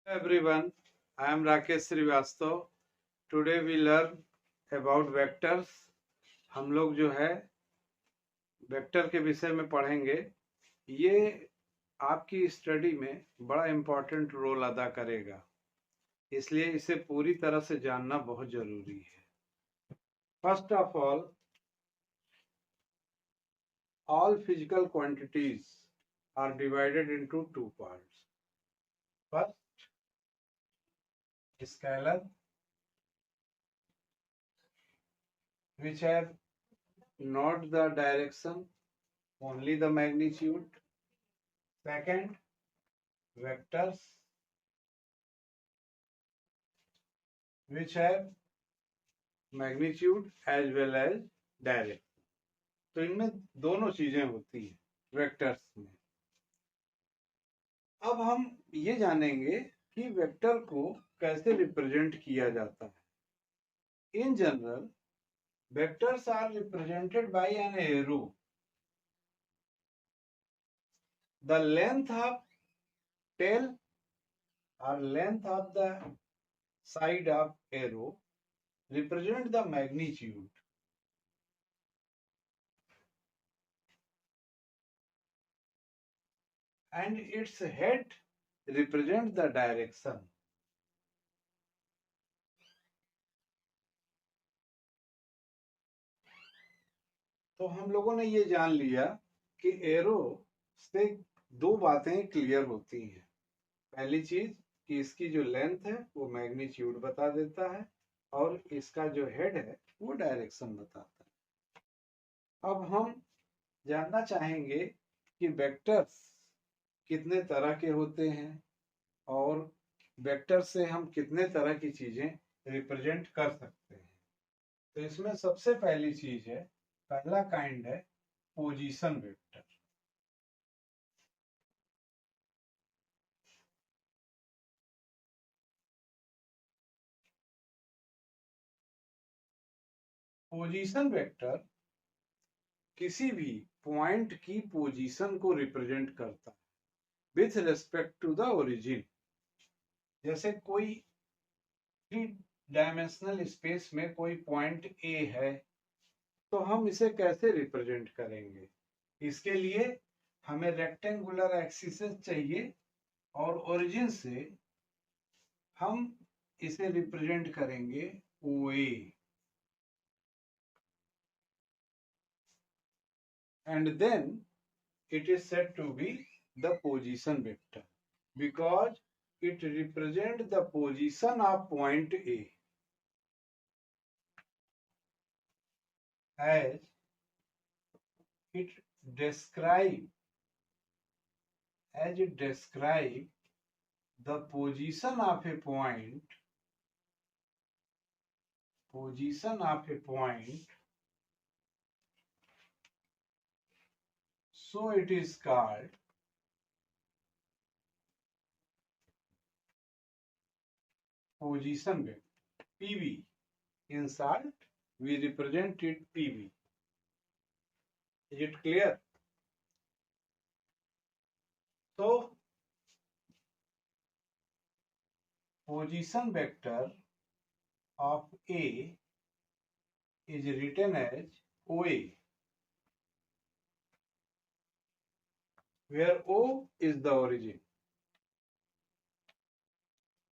Everyone, I am Rakesh Srivastav. Today we learn about vectors. हम लोग जो है वेक्टर के विषय में पढ़ेंगे। ये आपकी स्टडी में बड़ा इम्पोर्टेंट रोल अदा करेगा, इसलिए इसे पूरी तरह से जानना बहुत जरूरी है। First of all physical quantities are divided into two parts. First, scalar, which have not the direction, only the magnitude. Second, vectors, which have magnitude as well as direction. तो इनमें दोनों चीजें होती हैं वेक्टर्स में। अब हम ये जानेंगे कि वेक्टर को कैसे रिप्रेजेंट किया जाता है। In general, vectors are represented by an arrow. The length of tail or length of the side of arrow represent the magnitude. And its head represent the direction. तो हम लोगों ने ये जान लिया कि एरो से दो बातें क्लियर होती हैं। पहली चीज कि इसकी जो लेंथ है वो मैग्नीट्यूड बता देता है और इसका जो हेड है वो डायरेक्शन बताता है। अब हम जानना चाहेंगे कि वेक्टर्स कितने तरह के होते हैं और वेक्टर से हम कितने तरह की चीजें रिप्रेजेंट कर सकते हैं। तो इसमें सबसे पहली चीज है, पहला काइंड है पोजीशन वेक्टर। पोजीशन वेक्टर किसी भी पॉइंट की पोजीशन को रिप्रेजेंट करता है with respect to the origin. जैसे कोई थ्री डायमेंशनल स्पेस में कोई पॉइंट ए है, तो हम इसे कैसे रिप्रेजेंट करेंगे? इसके लिए हमें रेक्टेंगुलर एक्सिस चाहिए और ओरिजिन से हम इसे रिप्रेजेंट करेंगे OA, and then it is said to be the position vector because it represents the position of point A as it describe the position of a point so it is called position vector PV. In short, we represent it PV. Is it clear? So position vector of A is written as OA, where O is the origin.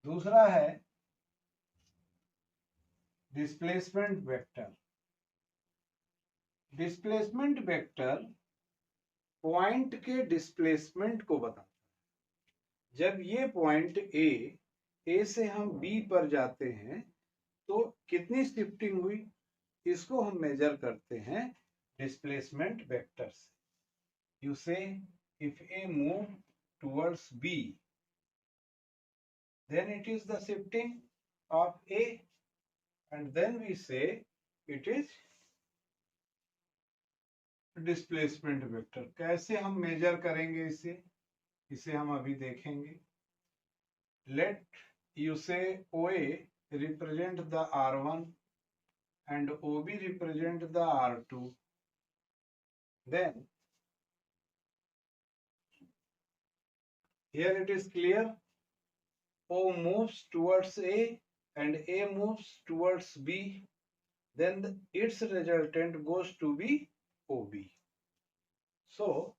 दूसरा है displacement vector. Displacement vector point के displacement को बताता है। जब ये point A से हम बी पर जाते हैं तो कितनी शिफ्टिंग हुई, इसको हम मेजर करते हैं डिस्प्लेसमेंट वेक्टर से। You say if A move towards B, then it is the shifting of A, and then we say it is displacement vector. कैसे हम मेजर करेंगे इसे हम अभी देखेंगे। Let you say OA represent the R1 and OB represent the R2. Then Here it is clear. O moves towards A and A moves towards B, then its resultant goes to be OB. So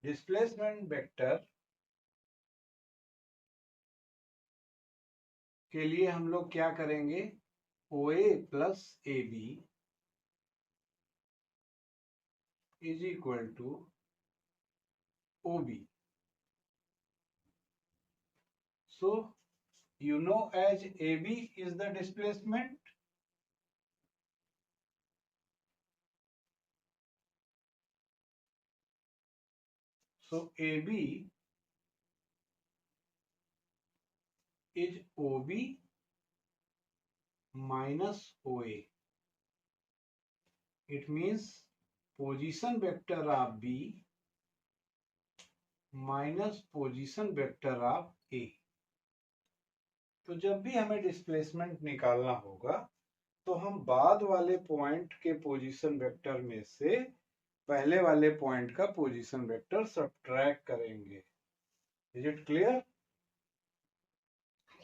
displacement vector के लिए हम लोग क्या करेंगे, OA plus AB is equal to OB. So you know as AB is the displacement, so AB is OB minus OA. It means position vector of B minus position vector of A. तो जब भी हमें displacement निकालना होगा तो हम बाद वाले पॉइंट के पोजीशन वेक्टर में से पहले वाले पॉइंट का पोजीशन वेक्टर सब्ट्रैक्ट करेंगे. Is it clear?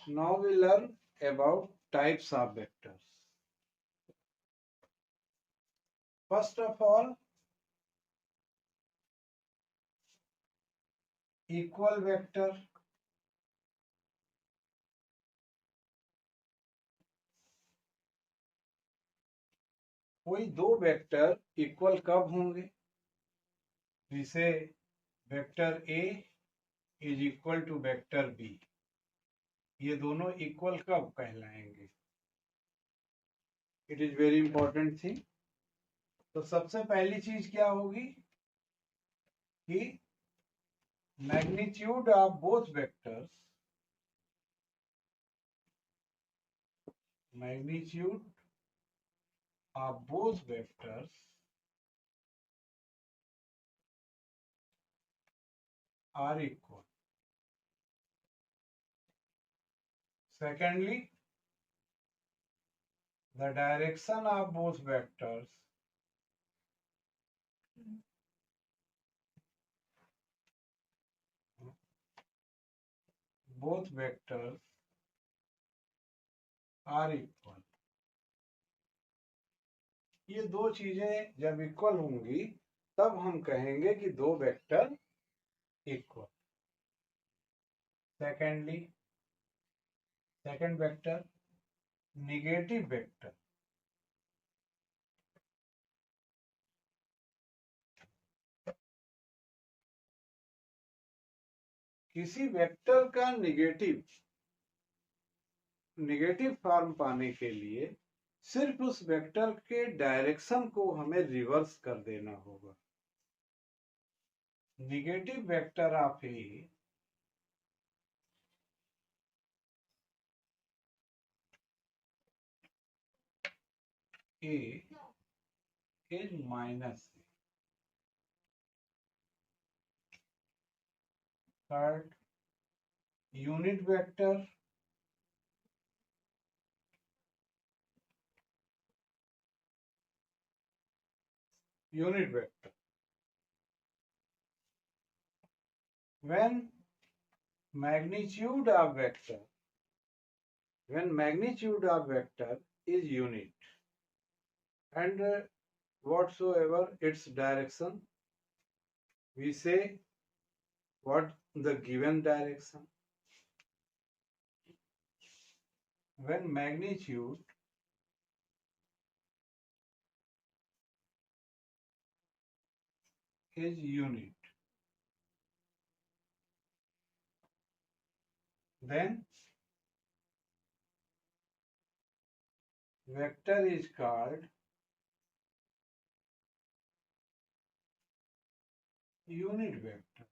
Now we learn about types of vectors. First of all, equal vector. कोई दो वेक्टर इक्वल कब होंगे? जिसे vector A is equal to vector B, ये दोनों इक्वल कब कहलाएंगे? It is very important thing. तो सबसे पहली चीज क्या होगी कि magnitude of both vectors, magnitude of both vectors are equal. Secondly, the direction of both vectors are equal. ये दो चीजें जब इक्वल होंगी तब हम कहेंगे कि दो vector equal. Secondly, second vector negative vector. किसी वेक्टर का निगेटिव फॉर्म पाने के लिए सिर्फ उस वेक्टर के डायरेक्शन को हमें रिवर्स कर देना होगा. Negative vector of A is minus a. Third, unit vector when magnitude of vector is unit and whatsoever its direction, we say what the given direction. When magnitude is unit, then vector is called unit vector.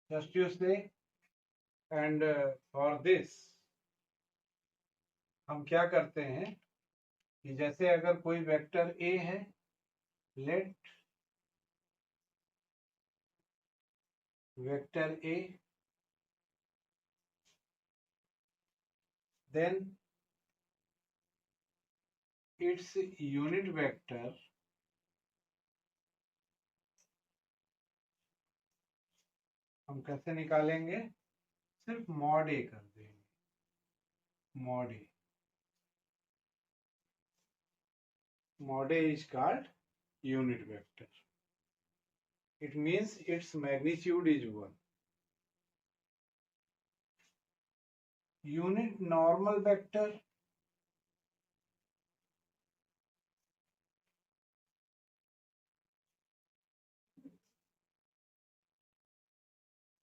Just you say, and for this हम क्या करते हैं कि जैसे अगर कोई vector A है, let vector A, then its unit vector हम कैसे निकालेंगे? सिर्फ मॉड ए कर देंगे, mod A. Mod A is called unit vector. It means its magnitude is 1. Unit normal vector,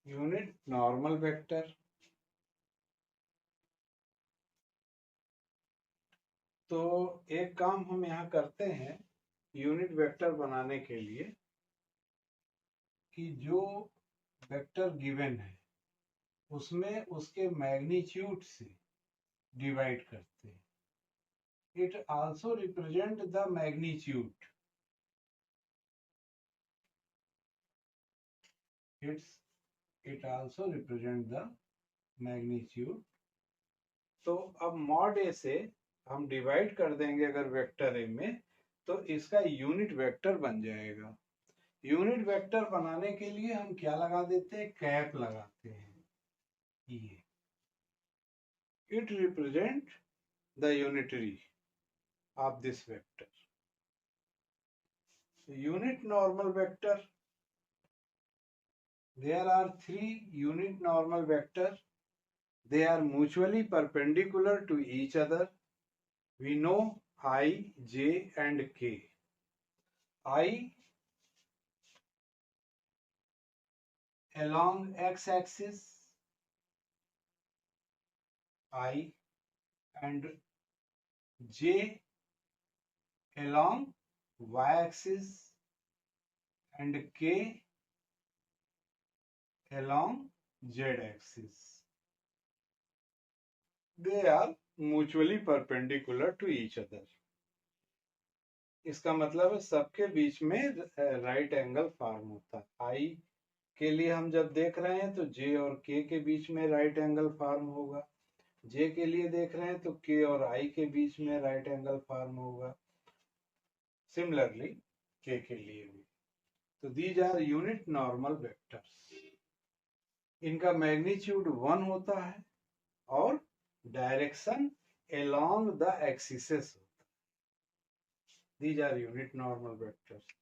unit normal vector, तो एक काम हम यहाँ करते हैं यूनिट वेक्टर बनाने के लिए कि जो वेक्टर गिवन है उसमें उसके मैग्नीट्यूड से डिवाइड करते हैं. It also represent the magnitude. It also represent the magnitude. तो अब मॉड ए से हम डिवाइड कर देंगे अगर वेक्टर ए में, तो इसका यूनिट वेक्टर बन जाएगा. यूनिट वेक्टर बनाने के लिए हम क्या लगा देते हैं? कैप लगाते हैं. ये it represent the unitary of this vector. Unit normal vector, there are 3 unit normal vectors. They are mutually perpendicular to each other. We know I, J and K. I along x-axis, I, and J along y-axis, and K along z-axis. They are mutually perpendicular to each other. इसका मतलब है सबके बीच में right angle form होता है. आई के लिए हम जब देख रहे हैं तो जे और के बीच में राइट एंगल फॉर्म होगा. जे के लिए देख रहे हैं तो के और आई के बीच में राइट एंगल फॉर्म होगा. सिमिलरली के लिए भी. तो these are unit normal vectors. इनका मैग्नीट्यूड 1 होता है और डायरेक्शन along the axes होता है. These are unit normal vectors.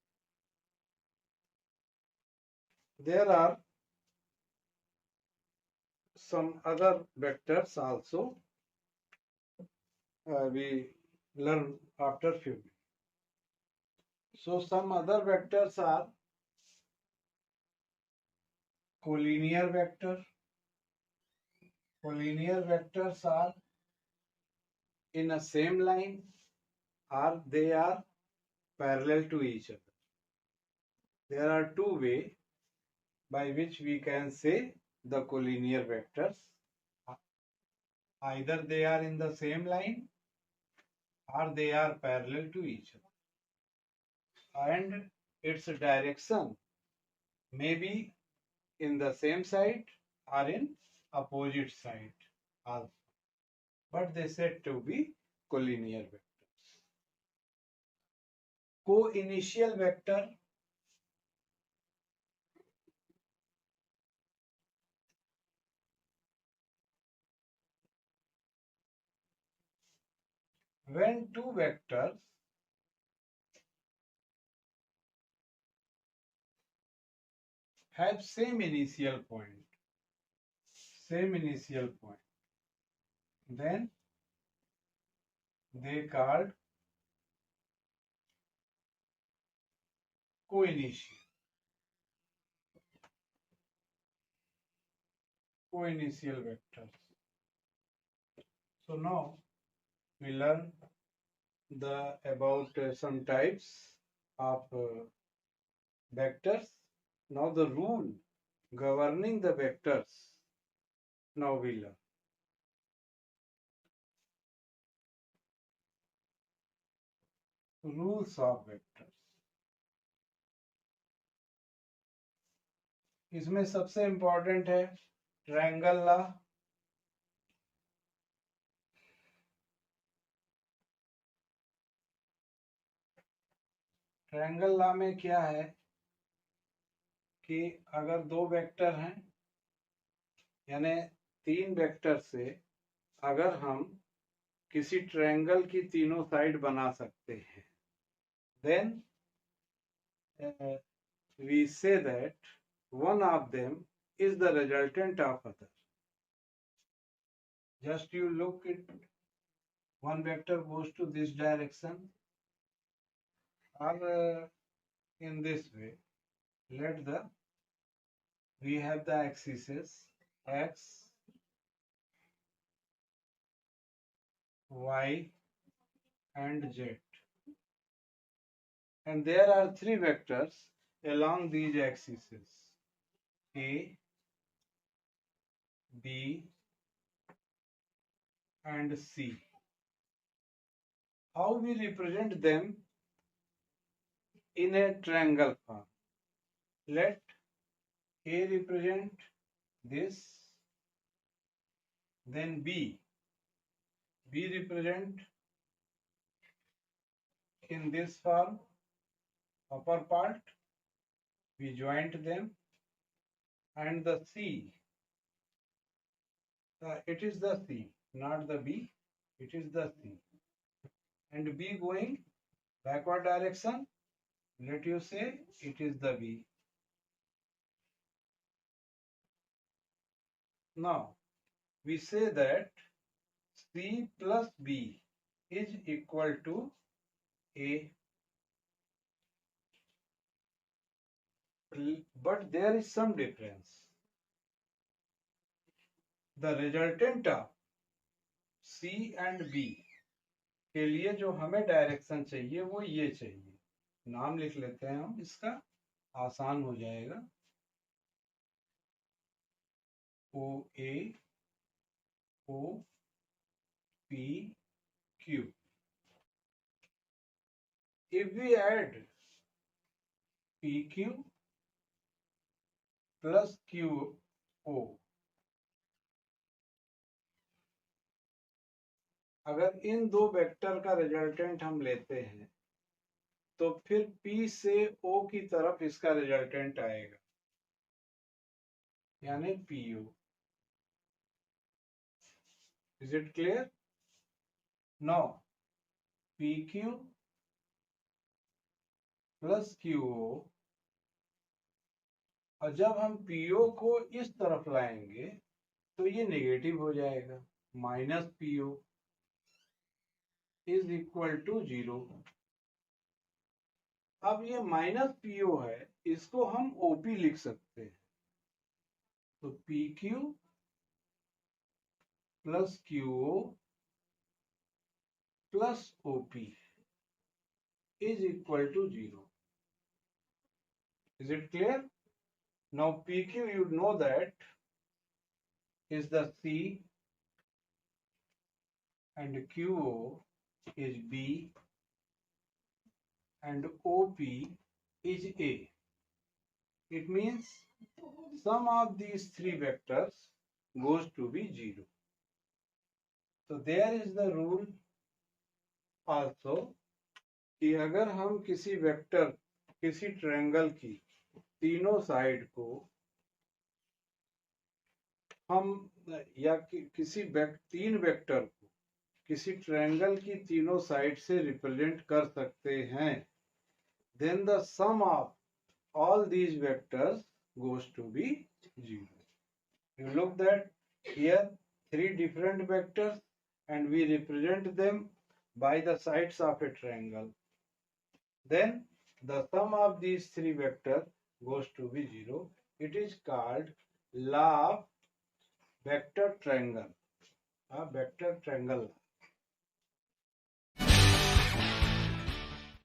There are some other vectors also. We learn after few minutes. So some other vectors are collinear vector. Collinear vectors are in a same line or they are parallel to each other. There are 2 ways by which we can say the collinear vectors. Either they are in the same line or they are parallel to each other. And its direction may be in the same side or in opposite side also. But they said to be collinear vectors. Co-initial vector, when 2 vectors have same initial point, then they called co-initial vectors. So now we learn about some types of vectors. Now the rule governing the vectors, now we learn. Rules of vectors. इसमें सबसे important है triangle law. Triangle law में क्या है कि अगर 2 vector हैं यानी 3 वेक्टर से अगर हम किसी ट्रायंगल की तीनों साइड बना सकते हैं, then we say that one of them is the resultant of other. Just you look at one vector goes to this direction, or in this way. Let the we have the axes x, y, and z, and there are 3 vectors along these axes: a, b, and c. How we represent them in a triangle form? Let A represent this, then B represent in this form, upper part, we joint them, and the C, it is the C, not the B, it is the C, and B going backward direction, let you say it is the B. Now we say that C plus B is equal to A, but there is some difference. The resultant of C and B के लिए जो हमें direction चाहिए वो ये चाहिए. नाम लिख लेते हैं हम, इसका आसान हो जाएगा. O A, O P, Q. If we add PQ plus QO, अगर इन दो वेक्टर का रिजल्टेंट हम लेते हैं तो फिर P से O की तरफ इसका रिजल्टेंट आएगा, यानी PO. Is it clear? Now PQ plus QO, और जब हम PO को इस तरफ लाएंगे तो ये नेगेटिव हो जाएगा, minus PO is equal to 0. अब ये माइनस PO है, इसको हम OP लिख सकते हैं. तो PQ plus QO plus OP is equal to 0. Is it clear? Now PQ, you know that is the C and QO is B and OP is A. It means sum of these 3 vectors goes to be 0. So there is the rule also कि अगर हम किसी vector, किसी triangle की तीनों side को हम या किसी तीन वेक्टर को किसी ट्रायंगल की तीनों साइड से रिप्रेजेंट कर सकते हैं, then the sum of all these vectors goes to be 0. You look that here 3 different vectors and we represent them by the sides of a triangle. Then the sum of these 3 vectors goes to be 0. It is called law of vector triangle, a vector triangle.